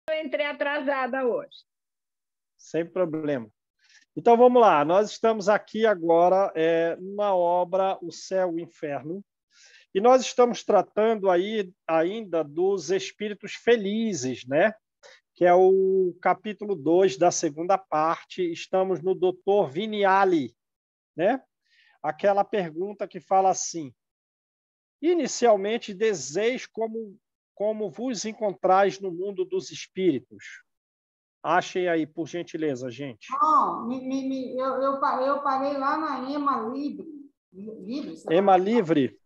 Eu entrei atrasada hoje. Sem problema. Então, vamos lá. Nós estamos aqui agora numa obra O Céu e o Inferno, e nós estamos tratando aí ainda dos espíritos felizes, né? Que é o capítulo 2 da segunda parte. Estamos no Dr. Vignali, né? Aquela pergunta que fala assim: inicialmente, desejo como vos encontrais no mundo dos espíritos. Achem aí, por gentileza, gente. Não, eu parei lá na Ema Livre. Ema Livre?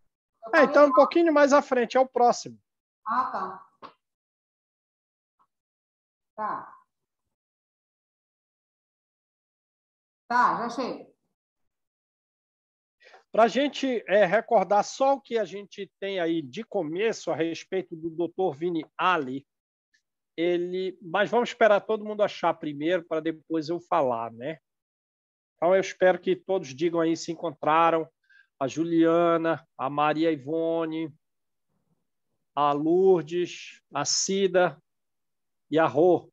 Então, um pouquinho mais à frente, é o próximo. Ah, tá. Tá. Tá, já chego. Para a gente recordar só o que a gente tem aí de começo a respeito do Dr. Vignali, mas vamos esperar todo mundo achar primeiro para depois eu falar, né? Então eu espero que todos digam aí se encontraram, a Juliana, a Maria Ivone, a Lourdes, a Cida e a Rô.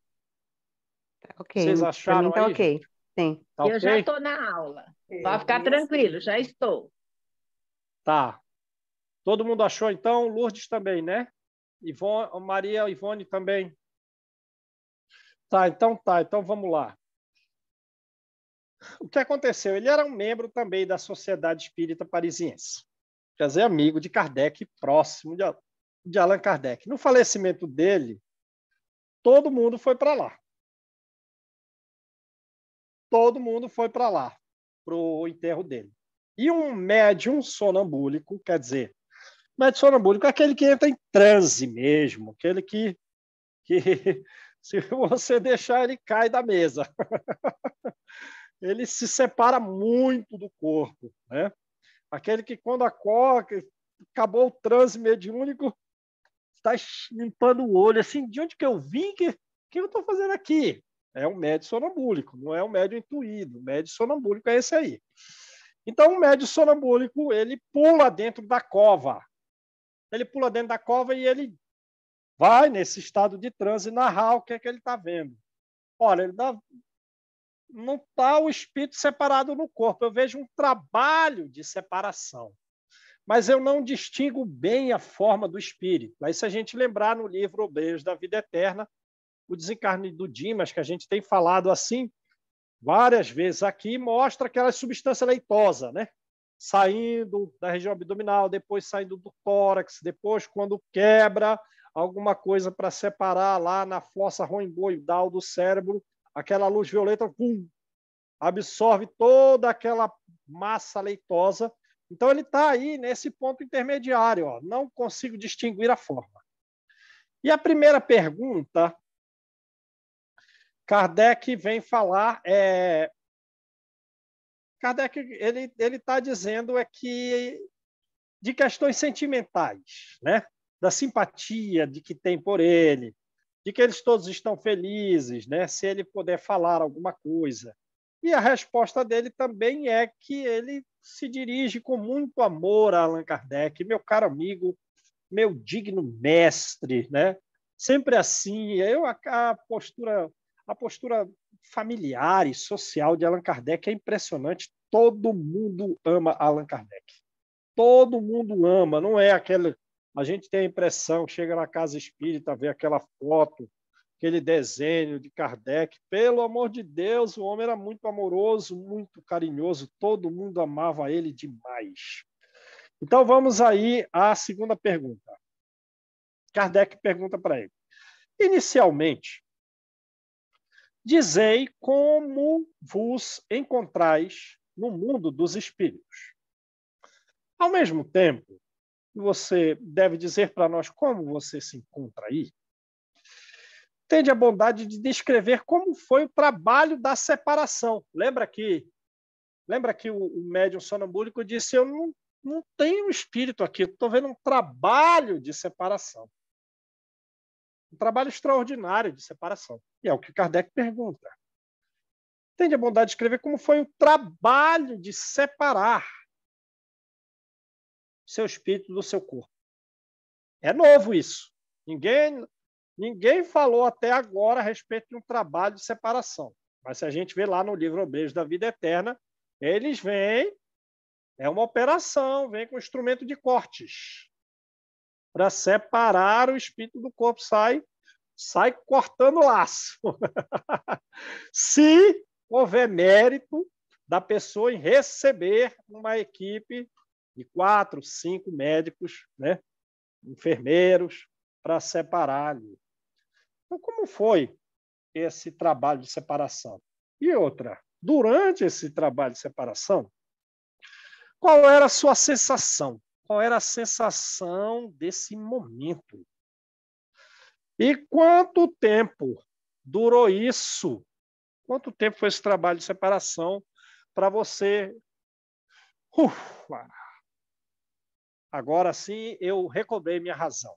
Tá ok. Vocês Para acharam mim tá aí, ok. gente? Sim. Tá Eu já ok? estou na aula. Pode ficar tranquilo, já estou. Tá. Todo mundo achou, então? Lourdes também, né? Maria Ivone também. Tá. Então vamos lá. O que aconteceu? Ele era um membro também da Sociedade Espírita Parisiense. Quer dizer, amigo de Kardec, próximo de Allan Kardec. No falecimento dele, todo mundo foi para lá. Todo mundo foi para lá, para o enterro dele. E um médium sonambúlico, quer dizer, médium sonambúlico é aquele que entra em transe mesmo, aquele que se você deixar, ele cai da mesa. Ele se separa muito do corpo, né? Aquele que, quando acorda, acabou o transe mediúnico, está limpando o olho, assim, de onde que eu vim? Que eu estou fazendo aqui? É um médium sonambúlico, não é um médium intuído. O médium sonambúlico é esse aí. Então, o médium sonambúlico, ele pula dentro da cova. Ele pula dentro da cova e ele vai, nesse estado de transe, narrar o que é que ele está vendo. Olha, não está o espírito separado no corpo. Eu vejo um trabalho de separação. Mas eu não distingo bem a forma do espírito. Aí, se a gente lembrar no livro Obreiros da Vida Eterna, o desencarne do Dimas, que a gente tem falado assim várias vezes aqui, mostra aquela substância leitosa, né? Saindo da região abdominal, depois saindo do tórax, depois, quando quebra alguma coisa para separar lá na fossa romboidal do cérebro, aquela luz violeta absorve toda aquela massa leitosa. Então, ele está aí nesse ponto intermediário. Ó. Não consigo distinguir a forma. E a primeira pergunta, Kardec vem falar... Kardec ele está dizendo que de questões sentimentais, né? Da simpatia de que tem por ele, de que eles todos estão felizes, né? Se ele puder falar alguma coisa. E a resposta dele também é que ele se dirige com muito amor a Allan Kardec, meu caro amigo, meu digno mestre, né? Sempre assim. A postura familiar e social de Allan Kardec é impressionante. Todo mundo ama Allan Kardec. Todo mundo ama. Não é aquele... A gente tem a impressão, chega na casa espírita, vê aquela foto, aquele desenho de Kardec. Pelo amor de Deus, o homem era muito amoroso, muito carinhoso. Todo mundo amava ele demais. Então, vamos aí à segunda pergunta. Kardec pergunta para ele. Inicialmente, dizei como vos encontrais no mundo dos espíritos. Ao mesmo tempo, você deve dizer para nós como você se encontra aí. Tende a bondade de descrever como foi o trabalho da separação. Lembra que o médium sonambúlico disse, eu não tenho espírito aqui, estou vendo um trabalho de separação. Um trabalho extraordinário de separação. E é o que Kardec pergunta. Tende a bondade de escrever como foi o trabalho de separar seu espírito do seu corpo. É novo isso. Ninguém falou até agora a respeito de um trabalho de separação. Mas se a gente vê lá no livro Obreiros da Vida Eterna, eles vêm, é uma operação, vem com instrumento de cortes para separar o espírito do corpo, sai cortando o laço. Se houver mérito da pessoa em receber uma equipe de 4, 5 médicos, né, enfermeiros, para separar ali. Então, como foi esse trabalho de separação? E outra, durante esse trabalho de separação, qual era a sua sensação? Qual era a sensação desse momento? E quanto tempo durou isso? Quanto tempo foi esse trabalho de separação para você? Agora sim eu recobrei minha razão.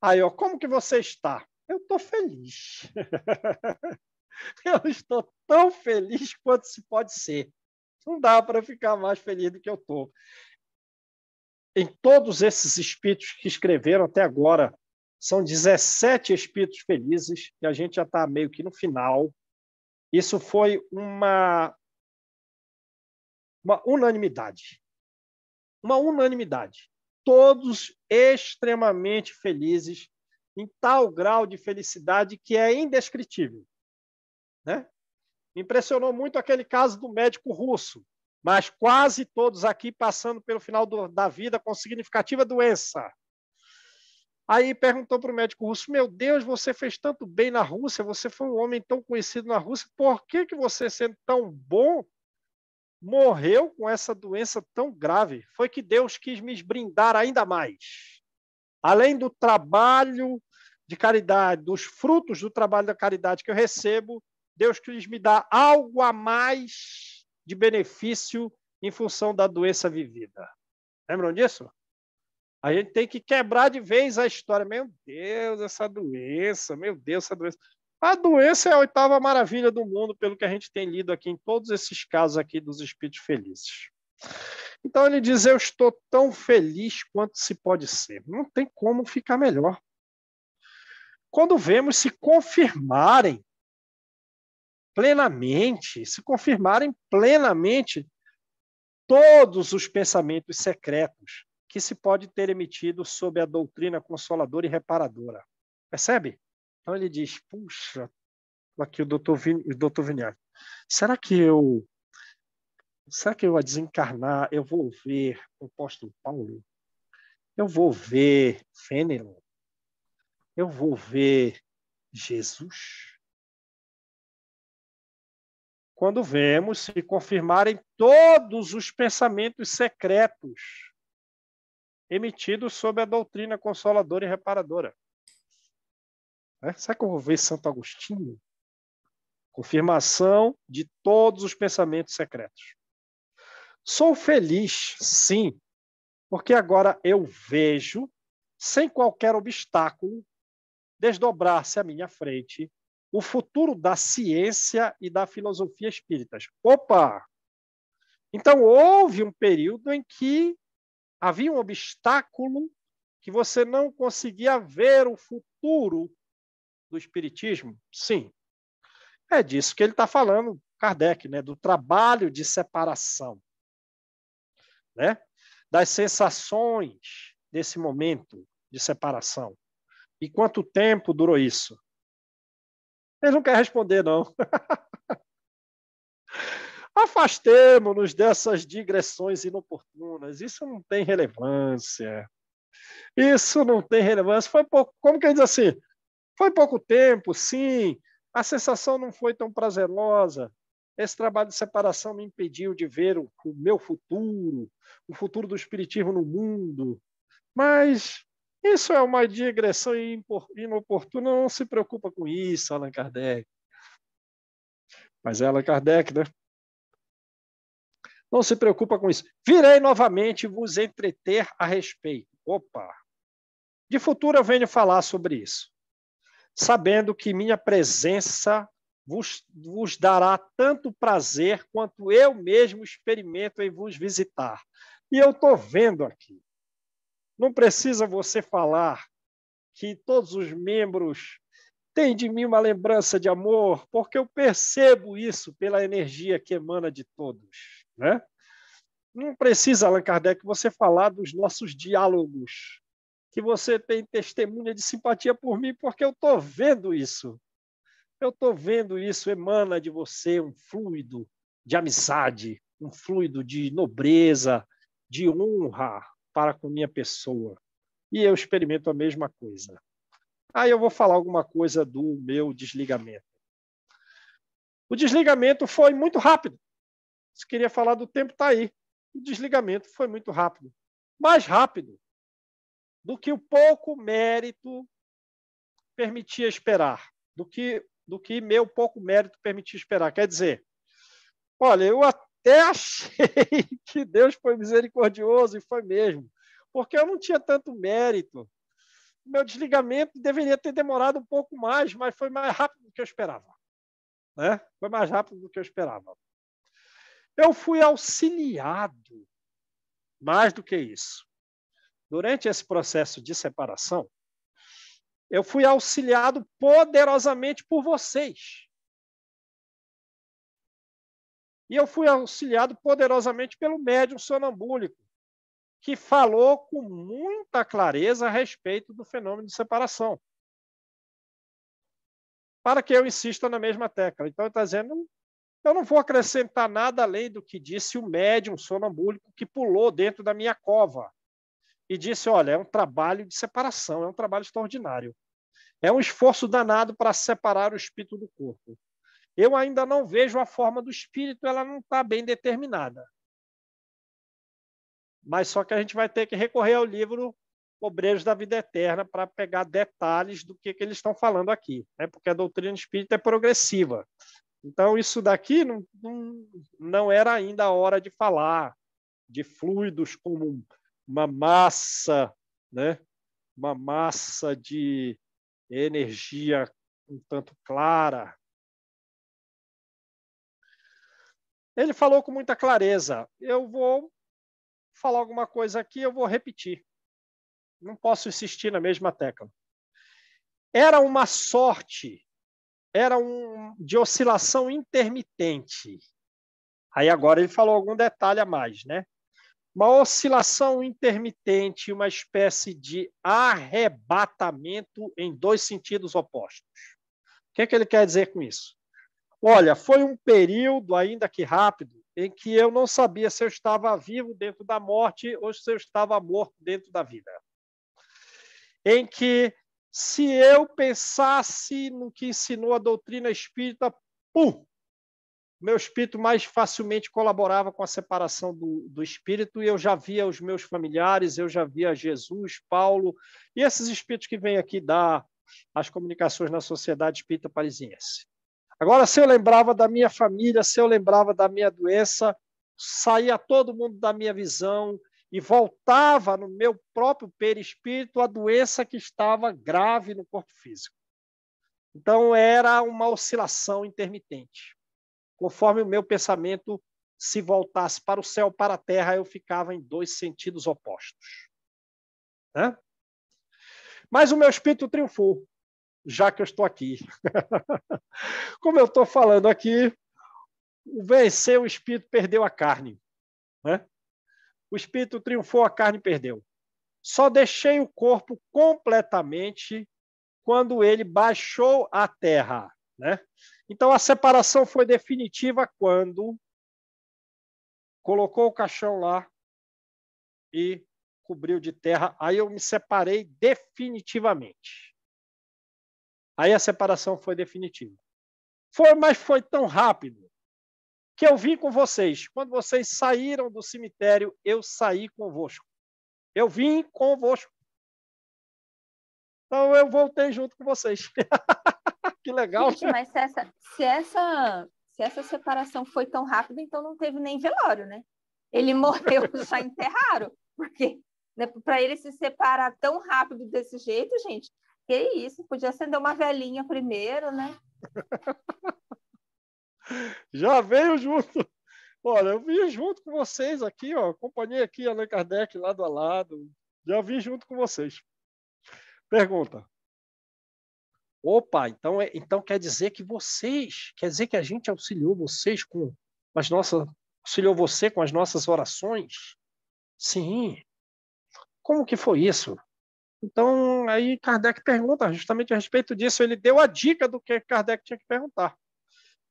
Aí, ó, como que você está? Eu estou feliz. Eu estou tão feliz quanto se pode ser. Não dá para ficar mais feliz do que eu estou. Em todos esses espíritos que escreveram até agora, são 17 espíritos felizes, e a gente já está meio que no final. Isso foi uma unanimidade. Uma unanimidade. Todos extremamente felizes, em tal grau de felicidade que é indescritível. Né? Me impressionou muito aquele caso do médico russo, mas quase todos aqui passando pelo final da vida com significativa doença. Aí perguntou para o médico russo, meu Deus, você fez tanto bem na Rússia, você foi um homem tão conhecido na Rússia, por que você, sendo tão bom, morreu com essa doença tão grave? Foi que Deus quis me brindar ainda mais. Além do trabalho de caridade, dos frutos do trabalho da caridade que eu recebo, Deus quis me dar algo a mais de benefício em função da doença vivida. Lembram disso? A gente tem que quebrar de vez a história. Meu Deus, essa doença, meu Deus, essa doença. A doença é a 8ª maravilha do mundo, pelo que a gente tem lido aqui em todos esses casos aqui dos espíritos felizes. Então ele diz, eu estou tão feliz quanto se pode ser. Não tem como ficar melhor. Quando vemos se confirmarem plenamente todos os pensamentos secretos que se pode ter emitido sob a doutrina consoladora e reparadora. Percebe? Então ele diz, puxa, aqui o doutor Vignali, será que eu a desencarnar, eu vou ver o apóstolo Paulo? Eu vou ver Fênelon? Eu vou ver Jesus? Quando vemos se confirmarem todos os pensamentos secretos emitidos sob a doutrina consoladora e reparadora. Será que eu vou ver Santo Agostinho? Confirmação de todos os pensamentos secretos. Sou feliz, sim, porque agora eu vejo, sem qualquer obstáculo, desdobrar-se à minha frente o futuro da ciência e da filosofia espíritas. Opa! Então, houve um período em que havia um obstáculo que você não conseguia ver o futuro do espiritismo? Sim. É disso que ele está falando, Kardec, né? Do trabalho de separação, né? Das sensações desse momento de separação. E quanto tempo durou isso? Ele não quer responder, não. Afastemo-nos dessas digressões inoportunas. Isso não tem relevância. Isso não tem relevância. Foi pouco, como que ele diz assim? Foi pouco tempo, sim. A sensação não foi tão prazerosa. Esse trabalho de separação me impediu de ver o meu futuro, o futuro do espiritismo no mundo. Mas isso é uma digressão inoportuna. Não se preocupa com isso, Allan Kardec. Mas é Allan Kardec, né? Não se preocupa com isso. Virei novamente vos entreter a respeito. Opa! De futuro eu venho falar sobre isso, sabendo que minha presença vos dará tanto prazer quanto eu mesmo experimento em vos visitar. E eu estou vendo aqui. Não precisa você falar que todos os membros têm de mim uma lembrança de amor, porque eu percebo isso pela energia que emana de todos, né? Não precisa, Allan Kardec, você falar dos nossos diálogos, que você tem testemunha de simpatia por mim, porque eu estou vendo isso. Eu estou vendo isso, emana de você um fluido de amizade, um fluido de nobreza, de honra para com minha pessoa. E eu experimento a mesma coisa. Aí eu vou falar alguma coisa do meu desligamento. O desligamento foi muito rápido. Se queria falar do tempo, está aí. O desligamento foi muito rápido. Mais rápido do que o pouco mérito permitia esperar. Do que meu pouco mérito permitia esperar. Quer dizer, olha, eu até achei que Deus foi misericordioso, e foi mesmo, porque eu não tinha tanto mérito. Meu desligamento deveria ter demorado um pouco mais, mas foi mais rápido do que eu esperava. Né? Foi mais rápido do que eu esperava. Eu fui auxiliado, mais do que isso. Durante esse processo de separação, eu fui auxiliado poderosamente por vocês. E eu fui auxiliado poderosamente pelo médium sonambúlico, que falou com muita clareza a respeito do fenômeno de separação. Para que eu insista na mesma tecla. Então, ele está dizendo, eu não vou acrescentar nada além do que disse o médium sonambúlico que pulou dentro da minha cova e disse, olha, é um trabalho de separação, é um trabalho extraordinário. É um esforço danado para separar o espírito do corpo. Eu ainda não vejo a forma do espírito, ela não está bem determinada. Mas só que a gente vai ter que recorrer ao livro Obreiros da Vida Eterna para pegar detalhes do que eles estão falando aqui, né? Porque a doutrina espírita é progressiva. Então, isso daqui não era ainda a hora de falar de fluidos como uma massa, né? Uma massa de energia um tanto clara. Ele falou com muita clareza. Eu vou falar alguma coisa aqui, eu vou repetir. Não posso insistir na mesma tecla. Era uma sorte, de oscilação intermitente. Aí agora ele falou algum detalhe a mais, né? Uma oscilação intermitente, uma espécie de arrebatamento em dois sentidos opostos. O que é que ele quer dizer com isso? Olha, foi um período, ainda que rápido, em que eu não sabia se eu estava vivo dentro da morte ou se eu estava morto dentro da vida. Em que, se eu pensasse no que ensinou a doutrina espírita, meu espírito mais facilmente colaborava com a separação do espírito, e eu já via os meus familiares, eu já via Jesus, Paulo, e esses espíritos que vêm aqui dar as comunicações na Sociedade Espírita Parisiense. Agora, se eu lembrava da minha família, se eu lembrava da minha doença, saía todo mundo da minha visão e voltava no meu próprio perispírito a doença que estava grave no corpo físico. Então, era uma oscilação intermitente. Conforme o meu pensamento se voltasse para o céu, para a terra, eu ficava em dois sentidos opostos. Né? Mas o meu espírito triunfou, já que eu estou aqui. Como eu estou falando aqui, vencer o espírito perdeu a carne. Né? O espírito triunfou, a carne perdeu. Só deixei o corpo completamente quando ele baixou à terra. Né? Então, a separação foi definitiva quando colocou o caixão lá e cobriu de terra. Aí eu me separei definitivamente. Aí a separação foi definitiva. Mas foi tão rápido que eu vim com vocês. Quando vocês saíram do cemitério, eu saí convosco. Eu vim convosco. Então, eu voltei junto com vocês. Que legal. Gente, mas se essa separação foi tão rápida, então não teve nem velório, né? Ele morreu, já enterraram. Porque, né, para ele se separar tão rápido desse jeito, gente, que isso? Podia acender uma velinha primeiro, né? Já veio junto. Olha, eu vim junto com vocês aqui, ó. Acompanhei aqui Allan Kardec lado a lado. Já vim junto com vocês. Pergunta. Opa, então quer dizer que a gente auxiliou vocês auxiliou você com as nossas orações? Sim. Como que foi isso? Então, aí Kardec pergunta justamente a respeito disso. Ele deu a dica do que Kardec tinha que perguntar.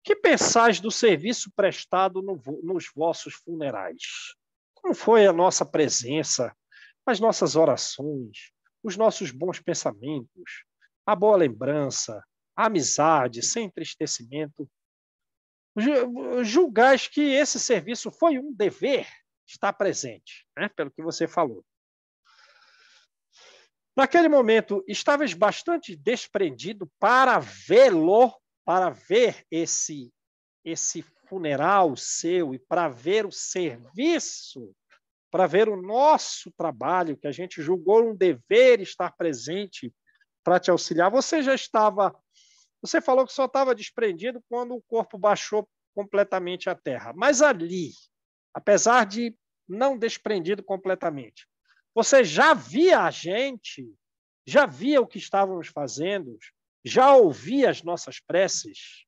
Que pensais do serviço prestado nos vossos funerais? Como foi a nossa presença, as nossas orações, os nossos bons pensamentos, a boa lembrança, a amizade, sem entristecimento? Julgais que esse serviço foi um dever estar presente, né? Pelo que você falou. Naquele momento, estavas bastante desprendido para ver esse funeral seu e para ver o serviço, para ver o nosso trabalho, que a gente julgou um dever estar presente para te auxiliar. Você falou que só estava desprendido quando o corpo baixou completamente à terra. Mas ali, apesar de não desprendido completamente, você já via a gente, já via o que estávamos fazendo, já ouvia as nossas preces.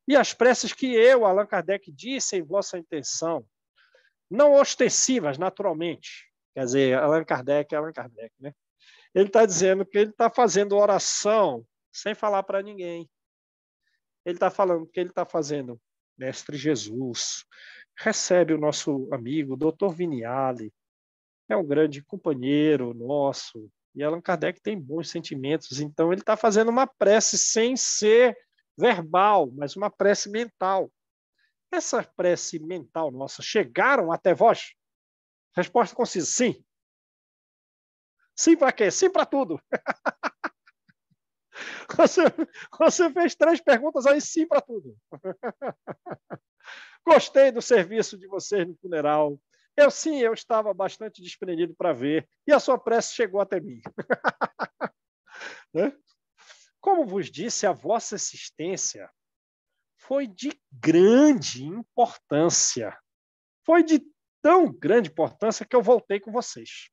E as preces que eu, Allan Kardec, disse em vossa intenção, não ostensivas, naturalmente. Quer dizer, Allan Kardec, né? Ele está dizendo que ele está fazendo oração sem falar para ninguém. Ele está falando que ele está fazendo Mestre Jesus, recebe o nosso amigo, Dr. Viniali, é um grande companheiro nosso, e Allan Kardec tem bons sentimentos, então ele está fazendo uma prece sem ser verbal, mas uma prece mental. Essa prece mental nossa chegaram até vós? Resposta concisa, sim. Sim para quê? Sim para tudo. Você fez 3 perguntas aí, sim para tudo. Gostei do serviço de vocês no funeral. Eu estava bastante desprendido para ver, e a sua prece chegou até mim. Né? Como vos disse, a vossa assistência foi de grande importância. Foi de tão grande importância que eu voltei com vocês,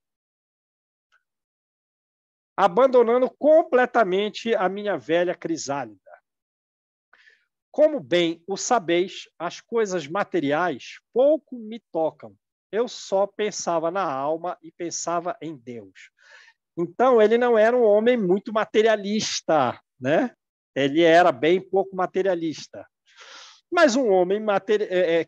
abandonando completamente a minha velha crisálida. Como bem o sabeis, as coisas materiais pouco me tocam. Eu só pensava na alma e pensava em Deus. Então, ele não era um homem muito materialista, né? Ele era bem pouco materialista. Mas um homem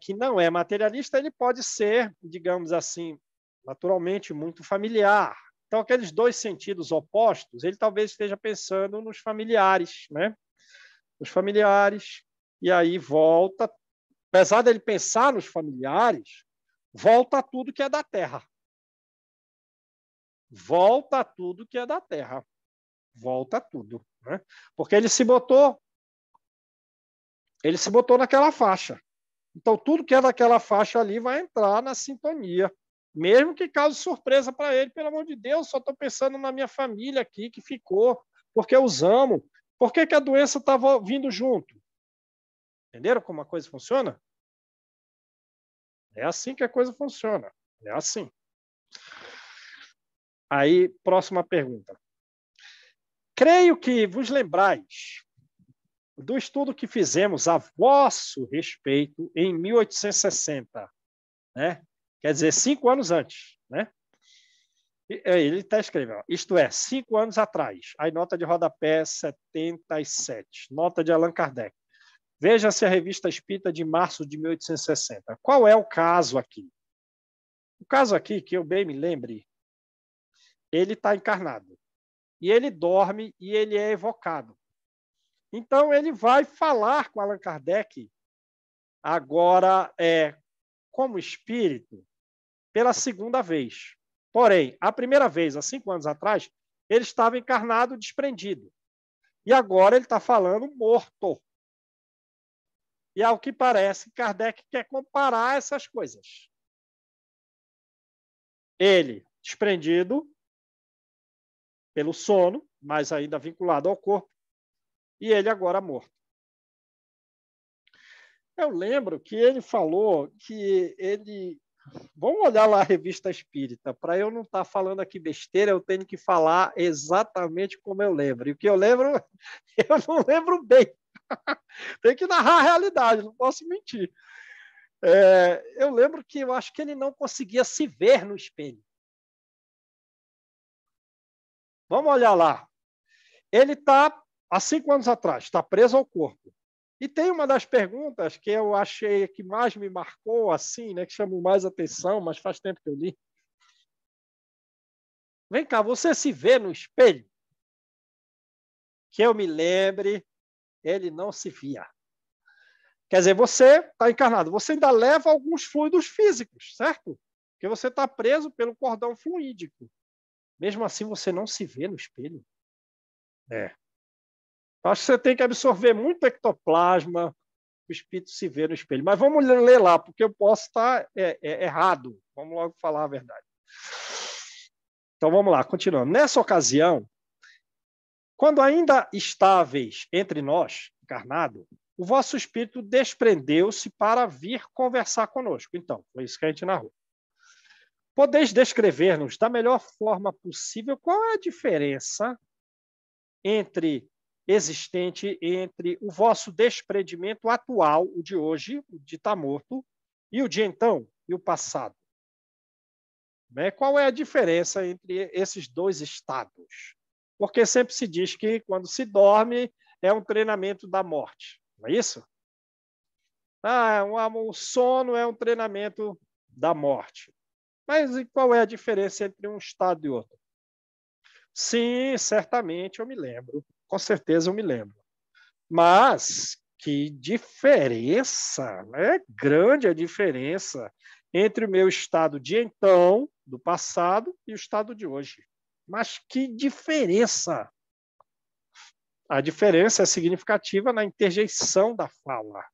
que não é materialista, ele pode ser, digamos assim, naturalmente muito familiar. Então, aqueles 2 sentidos opostos, ele talvez esteja pensando nos familiares, né? Os familiares, e aí volta, apesar dele pensar nos familiares, volta a tudo que é da terra. Volta a tudo que é da terra. Volta a tudo, né? Porque ele se botou naquela faixa. Então, tudo que é daquela faixa ali vai entrar na sintonia. Mesmo que cause surpresa para ele, pelo amor de Deus, só estou pensando na minha família aqui que ficou, porque eu os amo. Por que a doença estava vindo junto? Entenderam como a coisa funciona? É assim que a coisa funciona. É assim. Aí, próxima pergunta. Creio que vos lembrais do estudo que fizemos a vosso respeito em 1860, né? Quer dizer, 5 anos antes, né? Ele está escrevendo, isto é, 5 anos atrás. Aí, nota de rodapé 77, nota de Allan Kardec. Veja-se a Revista Espírita de março de 1860. Qual é o caso aqui? O caso aqui, que eu bem me lembre, ele está encarnado. E ele dorme e ele é evocado. Então, ele vai falar com Allan Kardec, agora, como espírito, pela segunda vez. Porém, a primeira vez, há 5 anos atrás, ele estava encarnado, desprendido. E agora ele está falando morto. E, ao que parece, Kardec quer comparar essas coisas. Ele, desprendido pelo sono, mas ainda vinculado ao corpo, e ele agora morto. Eu lembro que ele falou que ele Vamos olhar lá a Revista Espírita. Para eu não estar falando aqui besteira, eu tenho que falar exatamente como eu lembro. E o que eu lembro, eu não lembro bem. Tem que narrar a realidade, não posso mentir. Eu lembro que eu acho que ele não conseguia se ver no espelho. Vamos olhar lá. Ele está, há 5 anos atrás, está preso ao corpo. E tem uma das perguntas que eu achei que mais me marcou, assim, né, que chamou mais atenção, mas faz tempo que eu li. Vem cá, você se vê no espelho? Que eu me lembre, ele não se via. Quer dizer, você está encarnado, você ainda leva alguns fluidos físicos, certo? Porque você está preso pelo cordão fluídico. Mesmo assim, você não se vê no espelho. Acho que você tem que absorver muito ectoplasma, o espírito se vê no espelho. Mas vamos ler lá, porque eu posso estar errado. Vamos logo falar a verdade. Então vamos lá, continuando. Nessa ocasião, quando ainda estáveis entre nós, encarnado, o vosso espírito desprendeu-se para vir conversar conosco. Então, foi isso que a gente narrou. Podeis descrever-nos da melhor forma possível qual é a diferença existente entre o vosso desprendimento atual, o de hoje, o de estar morto, e o de então, e o passado? Qual é a diferença entre esses dois estados? Porque sempre se diz que quando se dorme é um treinamento da morte, não é isso? O sono é um treinamento da morte. Mas qual é a diferença entre um estado e outro? Sim, certamente eu me lembro. Com certeza eu me lembro. Mas que diferença, né? Grande a diferença entre o meu estado de então, do passado, e o estado de hoje. Mas que diferença! A diferença é significativa na interjeição da fala.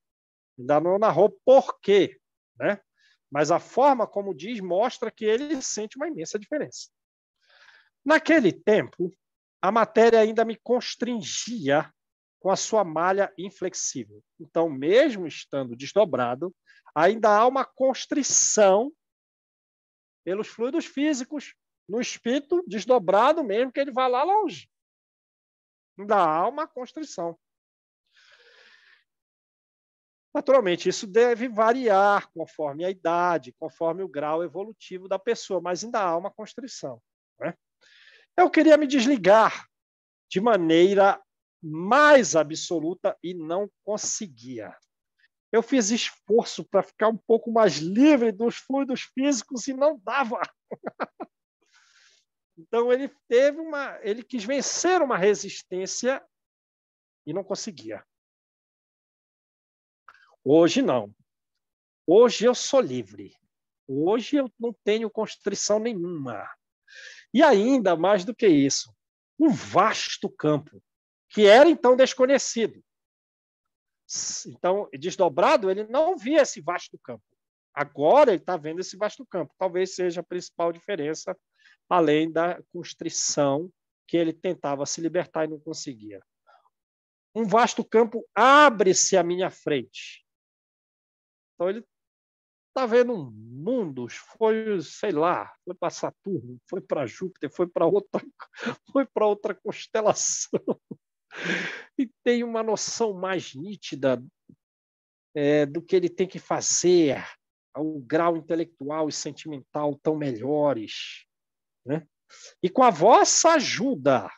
Ainda não narrou por quê, né? Mas a forma como diz mostra que ele sente uma imensa diferença. Naquele tempo, a matéria ainda me constringia com a sua malha inflexível. Então, mesmo estando desdobrado, ainda há uma constrição pelos fluidos físicos no espírito desdobrado, mesmo que ele vá lá longe. Ainda há uma constrição. Naturalmente, isso deve variar conforme a idade, conforme o grau evolutivo da pessoa, mas ainda há uma constrição, né? Eu queria me desligar de maneira mais absoluta e não conseguia. Eu fiz esforço para ficar um pouco mais livre dos fluidos físicos e não dava. Então ele quis vencer uma resistência e não conseguia. Hoje não. Hoje eu sou livre. Hoje eu não tenho constrição nenhuma. E ainda mais do que isso, um vasto campo, que era então desconhecido. Então, desdobrado, ele não via esse vasto campo. Agora ele está vendo esse vasto campo. Talvez seja a principal diferença, além da constrição que ele tentava se libertar e não conseguia. Um vasto campo abre-se à minha frente. Então, ele está vendo um mundo, sei lá, foi para Saturno, foi para Júpiter, foi para outra constelação. E tem uma noção mais nítida do que ele tem que fazer, o grau intelectual e sentimental tão melhores, né? E com a vossa ajuda,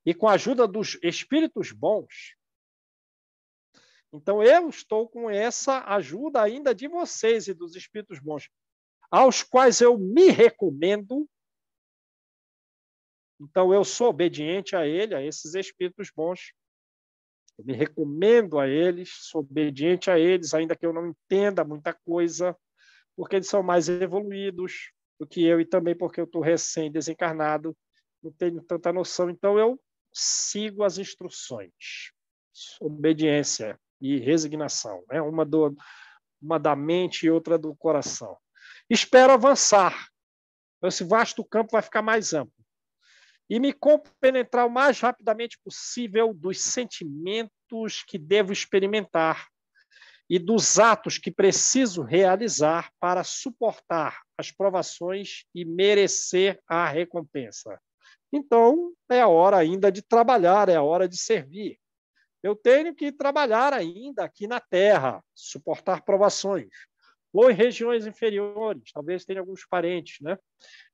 e com a ajuda dos espíritos bons, então eu estou com essa ajuda ainda de vocês e dos espíritos bons, aos quais eu me recomendo. Então eu sou obediente a esses espíritos bons. Eu me recomendo a eles, sou obediente a eles, ainda que eu não entenda muita coisa, porque eles são mais evoluídos do que eu e também porque eu estou recém-desencarnado, não tenho tanta noção. Então eu sigo as instruções. Obediência e resignação, né? Uma da mente e outra do coração. Espero avançar. Esse vasto campo vai ficar mais amplo. E me compenetrar o mais rapidamente possível dos sentimentos que devo experimentar e dos atos que preciso realizar para suportar as provações e merecer a recompensa. Então, é a hora ainda de trabalhar, é a hora de servir. Eu tenho que trabalhar ainda aqui na Terra, suportar provações. Ou em regiões inferiores, talvez tenha alguns parentes, né?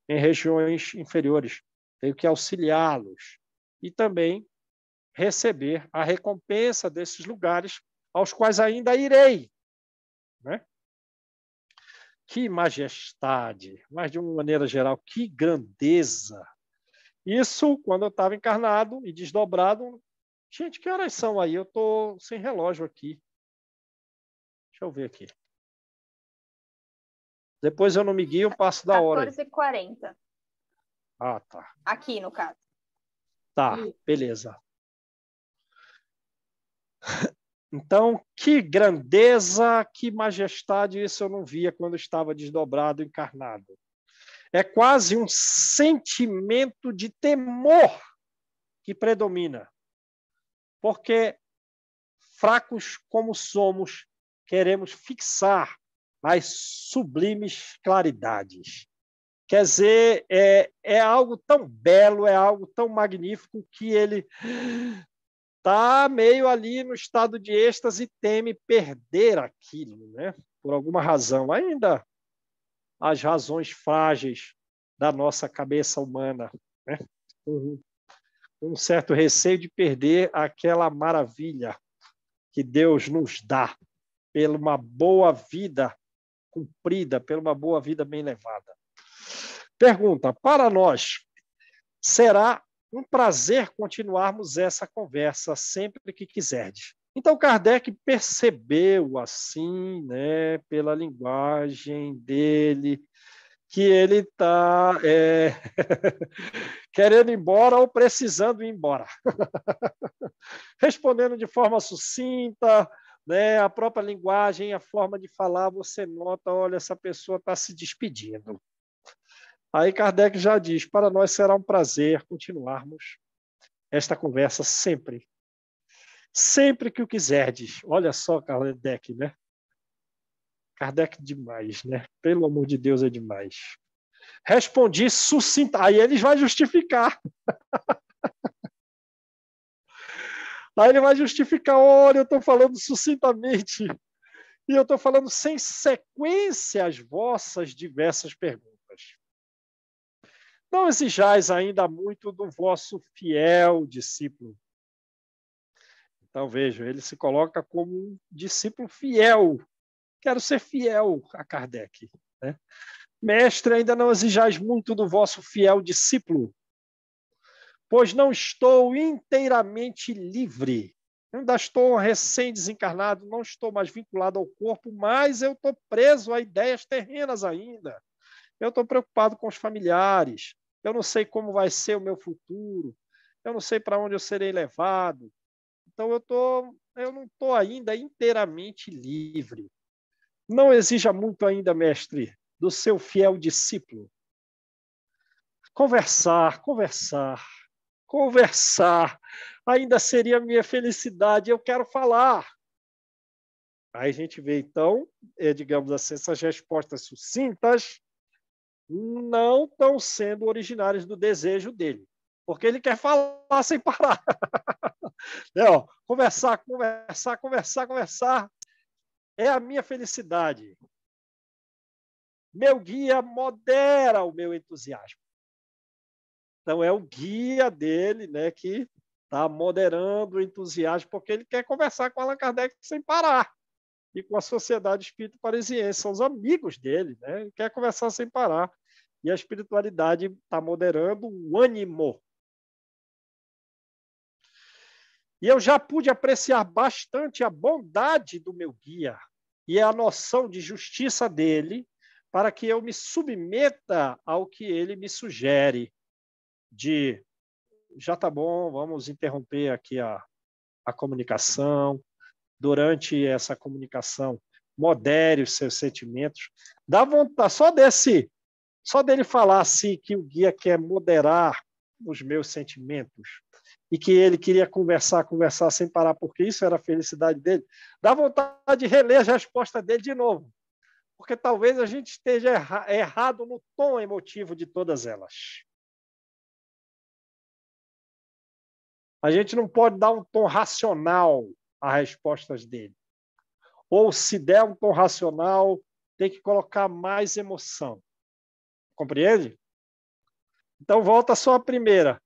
Em regiões inferiores. Tenho que auxiliá-los. E também receber a recompensa desses lugares aos quais ainda irei. Né? Que majestade, mas de uma maneira geral, que grandeza. Isso quando eu estava encarnado e desdobrado. Gente, que horas são aí? Eu estou sem relógio aqui. Deixa eu ver aqui. Depois eu não me guio, eu passo da hora. 14h40. Ah, tá. Aqui, no caso. Tá, beleza. Então, que grandeza, que majestade, isso eu não via quando estava desdobrado, encarnado. É quase um sentimento de temor que predomina. Porque, fracos como somos, queremos fixar as sublimes claridades. Quer dizer, é algo tão belo, é algo tão magnífico que ele está meio ali no estado de êxtase e teme perder aquilo, né? Por alguma razão. Ainda as razões frágeis da nossa cabeça humana, né? Um certo receio de perder aquela maravilha que Deus nos dá pela uma boa vida cumprida, pela uma boa vida bem levada. Pergunta, para nós, será um prazer continuarmos essa conversa sempre que quiserdes. Então, Kardec percebeu, assim, né, pela linguagem dele, que ele está querendo ir embora ou precisando ir embora. Respondendo de forma sucinta, né, a própria linguagem, a forma de falar, você nota, olha, essa pessoa está se despedindo. Aí Kardec já diz, para nós será um prazer continuarmos esta conversa sempre. Sempre que o quiserdes. Olha só, Kardec, né? Kardec demais, né? Pelo amor de Deus, é demais. Respondi sucinta. Aí ele vai justificar. Aí ele vai justificar, olha, eu estou falando sucintamente. E eu estou falando sem sequência as vossas diversas perguntas. Não exijais ainda muito do vosso fiel discípulo. Então, vejam, ele se coloca como um discípulo fiel. Quero ser fiel a Kardec. Né? Mestre, ainda não exijais muito do vosso fiel discípulo, pois não estou inteiramente livre. Ainda estou recém-desencarnado, não estou mais vinculado ao corpo, mas eu estou preso a ideias terrenas ainda. Eu estou preocupado com os familiares. Eu não sei como vai ser o meu futuro. Eu não sei para onde eu serei levado. Então, eu não estou ainda inteiramente livre. Não exija muito ainda, mestre, do seu fiel discípulo. Conversar, conversar, conversar. Ainda seria minha felicidade. Eu quero falar. Aí a gente vê, então, digamos assim, essas respostas sucintas não estão sendo originárias do desejo dele, porque ele quer falar sem parar. Não, conversar, conversar, conversar, conversar é a minha felicidade. Meu guia modera o meu entusiasmo. Então, é o guia dele, né, que está moderando o entusiasmo, porque ele quer conversar com Allan Kardec sem parar. E com a Sociedade Espírita Parisiense, são os amigos dele, né? Ele quer conversar sem parar. E a espiritualidade está moderando o ânimo. E eu já pude apreciar bastante a bondade do meu guia e a noção de justiça dele para que eu me submeta ao que ele me sugere. Já está bom, vamos interromper aqui a comunicação. Durante essa comunicação, modere os seus sentimentos. Dá vontade, só dele falar assim que o guia quer moderar os meus sentimentos. e que ele queria conversar sem parar, porque isso era a felicidade dele, dá vontade de reler a resposta dele de novo, porque talvez a gente esteja errado no tom emotivo de todas elas. A gente não pode dar um tom racional às respostas dele. Ou, se der um tom racional, tem que colocar mais emoção. Compreende? Então, volta só a primeira.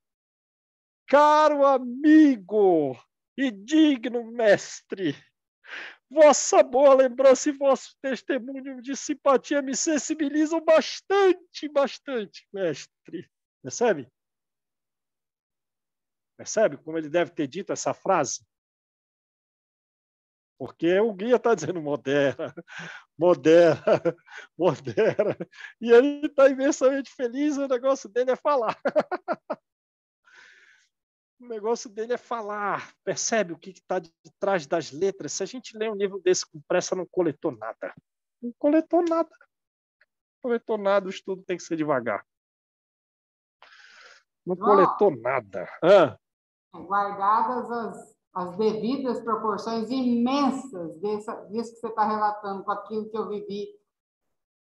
Caro amigo e digno mestre, vossa boa lembrança e vosso testemunho de simpatia me sensibilizam bastante, bastante, mestre. Percebe? Percebe como ele deve ter dito essa frase? Porque o guia está dizendo modera, modera, modera. E ele está imensamente feliz, o negócio dele é falar. O negócio dele é falar. Percebe o que está de trás das letras? Se a gente lê um livro desse com pressa, não coletou nada. Não coletou nada. Não coletou nada, o estudo tem que ser devagar. Não coletou nada. Guardadas as devidas proporções imensas disso que você está relatando, com aquilo que eu vivi.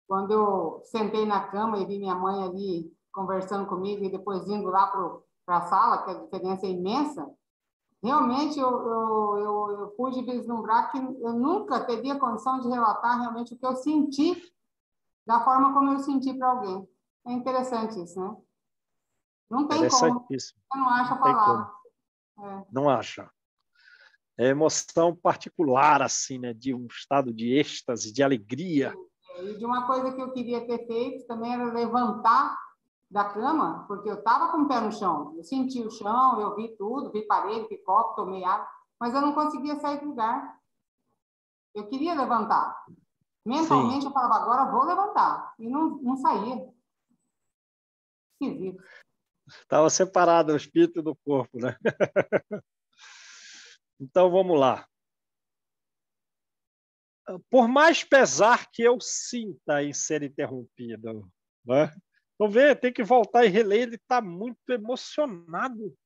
Quando eu sentei na cama e vi minha mãe ali conversando comigo e depois indo lá para a sala, que a diferença é imensa, realmente eu pude vislumbrar que eu nunca teria condição de relatar realmente o que eu senti da forma como eu senti para alguém. É interessante isso, né? Não tem como. Você não acha a palavra. Não acha. É emoção particular, assim, né? De um estado de êxtase, de alegria. E de uma coisa que eu queria ter feito também era levantar da cama, porque eu estava com o pé no chão. Eu senti o chão, eu vi tudo, vi parede, vi copo, tomei água, mas eu não conseguia sair do lugar. Eu queria levantar. Mentalmente eu falava, agora vou levantar. E não saía. Esquisito. Estava separado o espírito do corpo, né? Então, vamos lá. Por mais pesar que eu sinta em ser interrompido, né? Então, tem que voltar e reler. Ele está muito emocionado.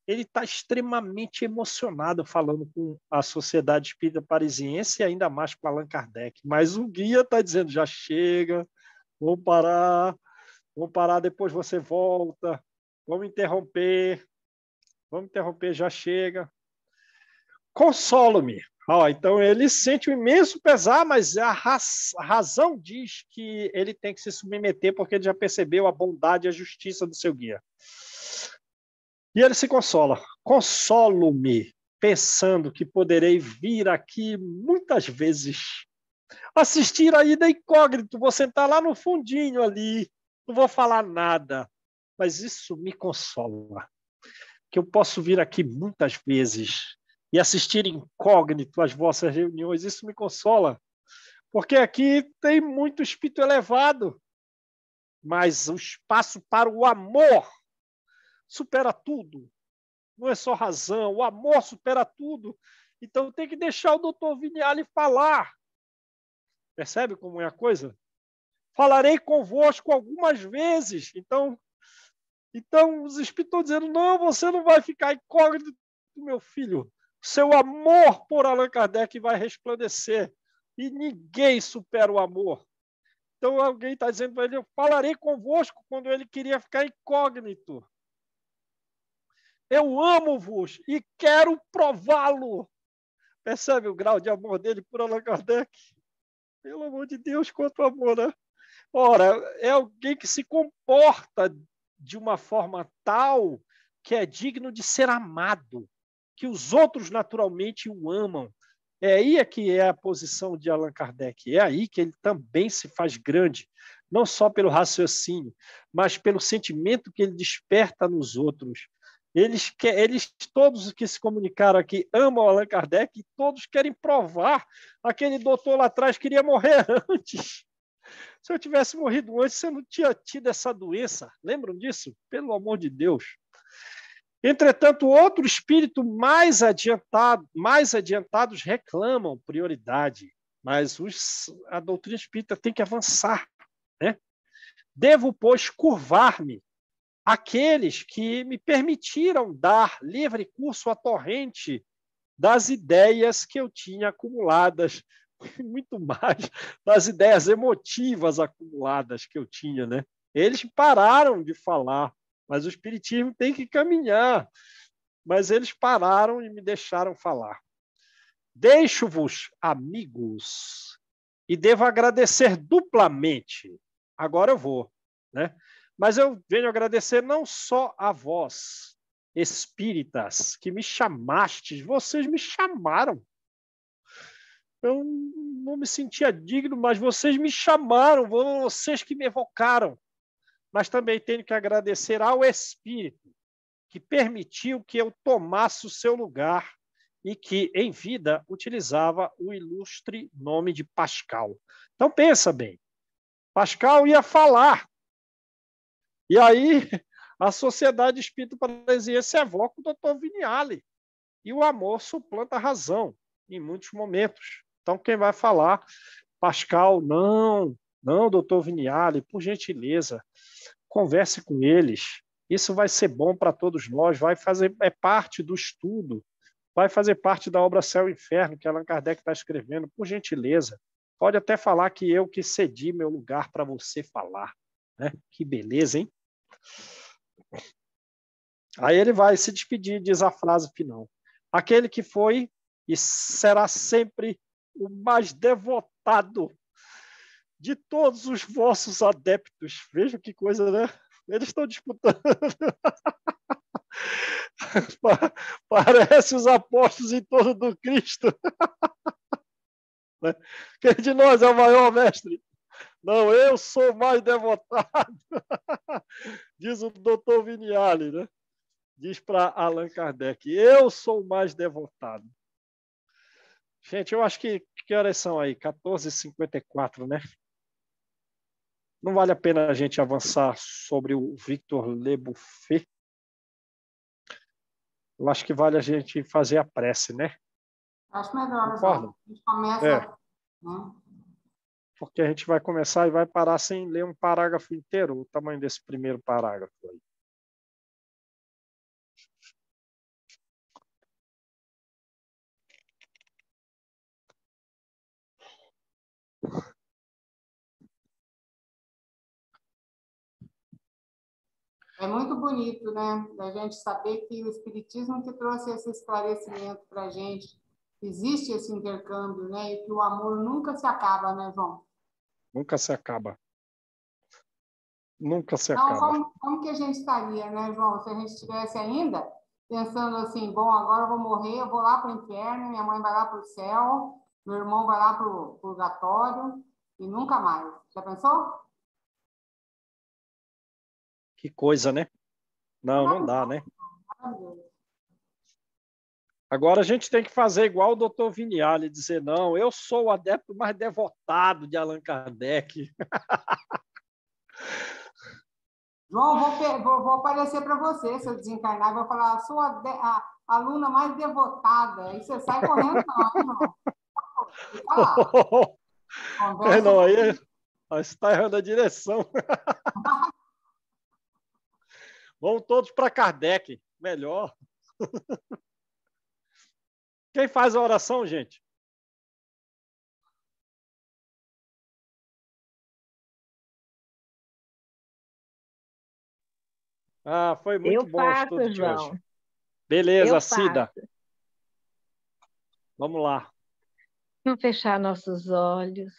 Ele está extremamente emocionado falando com a Sociedade Espírita Parisiense e ainda mais com Allan Kardec. Mas o guia está dizendo, já chega, vamos parar, depois você volta, vamos interromper, já chega. Consolo-me. Então, ele sente um imenso pesar, mas a razão diz que ele tem que se submeter porque ele já percebeu a bondade e a justiça do seu guia. E ele se consola. Consolo-me, pensando que poderei vir aqui muitas vezes, assistir a ida incógnito, vou sentar lá no fundinho ali, não vou falar nada, mas isso me consola, que eu posso vir aqui muitas vezes e assistir incógnito às vossas reuniões, isso me consola, porque aqui tem muito espírito elevado, mas o espaço para o amor supera tudo, não é só razão, o amor supera tudo, então tem que deixar o doutor Vignali falar. Percebe como é a coisa? Falarei convosco algumas vezes, então os espíritos estão dizendo, não, você não vai ficar incógnito, meu filho, seu amor por Allan Kardec vai resplandecer, e ninguém supera o amor. Então alguém está dizendo para ele, eu falarei convosco quando ele queria ficar incógnito. Eu amo-vos e quero prová-lo. Percebe o grau de amor dele por Allan Kardec? Pelo amor de Deus, quanto amor, né? Ora, é alguém que se comporta de uma forma tal que é digno de ser amado, que os outros naturalmente o amam. É aí que é a posição de Allan Kardec, é aí que ele também se faz grande, não só pelo raciocínio, mas pelo sentimento que ele desperta nos outros. Eles todos que se comunicaram aqui amam Allan Kardec e todos querem provar. Aquele doutor lá atrás queria morrer antes. Se eu tivesse morrido antes, você não tinha tido essa doença. Lembram disso? Pelo amor de Deus. Entretanto, outro espírito mais adiantados reclamam prioridade, mas a doutrina espírita tem que avançar, né? Devo, pois, curvar-me aqueles que me permitiram dar livre curso à torrente das ideias que eu tinha acumuladas, muito mais das ideias emotivas acumuladas que eu tinha, né? Eles pararam de falar, mas o Espiritismo tem que caminhar. Mas eles pararam e me deixaram falar. Deixo-vos, amigos, e devo agradecer duplamente. Agora eu vou, né? Mas eu venho agradecer não só a vós, espíritas, que me chamastes, vocês me chamaram. Eu não me sentia digno, mas vocês me chamaram, vocês que me evocaram. Mas também tenho que agradecer ao Espírito, que permitiu que eu tomasse o seu lugar e que, em vida, utilizava o ilustre nome de Pascal. Então, pensa bem, Pascal ia falar. E aí, a Sociedade Espírita Paranaense evoca o Dr. Vignale. E o amor suplanta a razão, em muitos momentos. Então, quem vai falar? Pascal, não, Dr. Vignale, por gentileza, converse com eles. Isso vai ser bom para todos nós, é parte do estudo, vai fazer parte da obra Céu e Inferno, que Allan Kardec está escrevendo, por gentileza. Pode até falar que eu que cedi meu lugar para você falar. Né? Que beleza, hein? Aí ele vai se despedir, diz a frase final. Aquele que foi e será sempre o mais devotado de todos os vossos adeptos. Veja que coisa, né? Eles estão disputando. Parece os apóstolos em torno do Cristo. Quem de nós é o maior, mestre? Não, eu sou mais devotado. Diz o doutor Vignale, né? Diz para Allan Kardec, eu sou o mais devotado. Gente, eu acho que horas são aí? 14h54, né? Não vale a pena a gente avançar sobre o Victor Le Buffet. Eu acho que vale a gente fazer a prece, né? Acho melhor, Concorda? a gente começa... Né? Porque a gente vai começar e vai parar sem ler um parágrafo inteiro, o tamanho desse primeiro parágrafo aí. É muito bonito, né? Da gente saber que o Espiritismo que trouxe esse esclarecimento para a gente, existe esse intercâmbio, né? E que o amor nunca se acaba, né, João? Nunca se acaba. Nunca se Então, acaba. como que a gente estaria, né, João? Se a gente estivesse ainda pensando assim, bom, agora eu vou morrer, eu vou lá para o inferno, minha mãe vai lá para o céu, meu irmão vai lá para o purgatório e nunca mais. Já pensou? Que coisa, né? Não dá, né? Agora a gente tem que fazer igual o doutor Vignale, dizer, não, eu sou o adepto mais devotado de Allan Kardec. João, vou aparecer para você, se eu desencarnar, vou falar, sou a aluna mais devotada. Aí você sai correndo, não, João? Fica lá. Não, aí você está errando a direção. Vamos todos para Kardec, melhor. Quem faz a oração, gente? Ah, foi muito bom o estudo de João. hoje. Beleza, Eu Cida. faço. Vamos lá. Vamos fechar nossos olhos.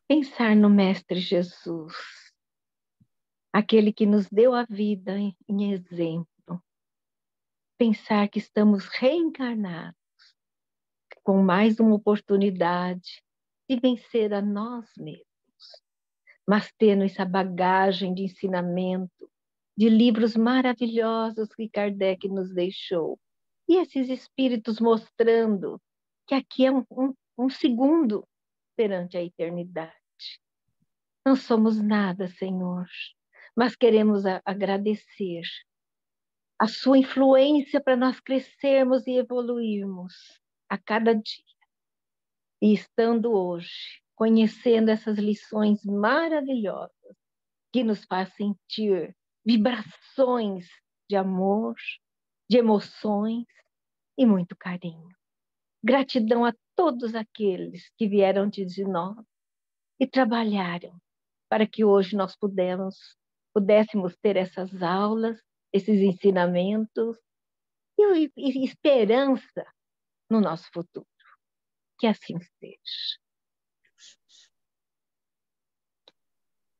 Pensar no Mestre Jesus, aquele que nos deu a vida em exemplo. Pensar que estamos reencarnados com mais uma oportunidade de vencer a nós mesmos, mas tendo essa bagagem de ensinamento, de livros maravilhosos que Kardec nos deixou, e esses espíritos mostrando que aqui é um segundo perante a eternidade. Não somos nada, Senhor, mas queremos agradecer a sua influência para nós crescermos e evoluirmos a cada dia. E estando hoje, conhecendo essas lições maravilhosas que nos faz sentir vibrações de amor, de emoções e muito carinho. Gratidão a todos aqueles que vieram antes de nós e trabalharam para que hoje nós pudéssemos ter essas aulas, esses ensinamentos e esperança no nosso futuro. Que assim seja.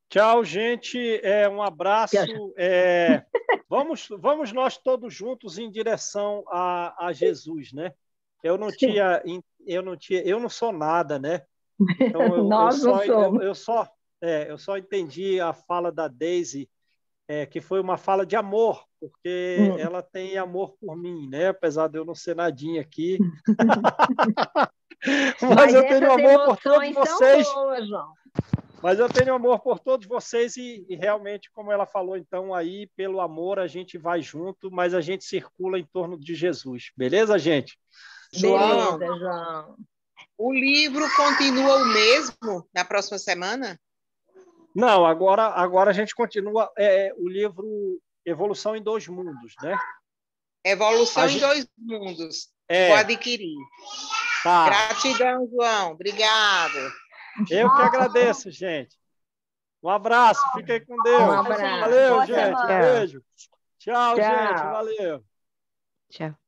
Tchau, gente. Um abraço. Vamos nós todos juntos em direção a Jesus, né? Eu não sou nada, né? Então Nós não somos. eu só entendi a fala da Daisy, que foi uma fala de amor, porque ela tem amor por mim, né? Apesar de eu não ser nadinha aqui. Mas eu tenho amor por todos vocês. São boas, João. Mas eu tenho amor por todos vocês e realmente, como ela falou, então, aí, pelo amor, a gente vai junto, mas a gente circula em torno de Jesus. Beleza, gente? Beleza, João. O livro continua o mesmo na próxima semana? Não, agora a gente continua o livro Evolução em Dois Mundos, né? Evolução em Dois Mundos. Vou adquirir. Tá. Gratidão, João. Obrigado. Eu que agradeço, gente. Um abraço, fiquem com Deus. Um abraço. Valeu, Boa gente. semana. Beijo. Tchau, gente. Valeu. Tchau.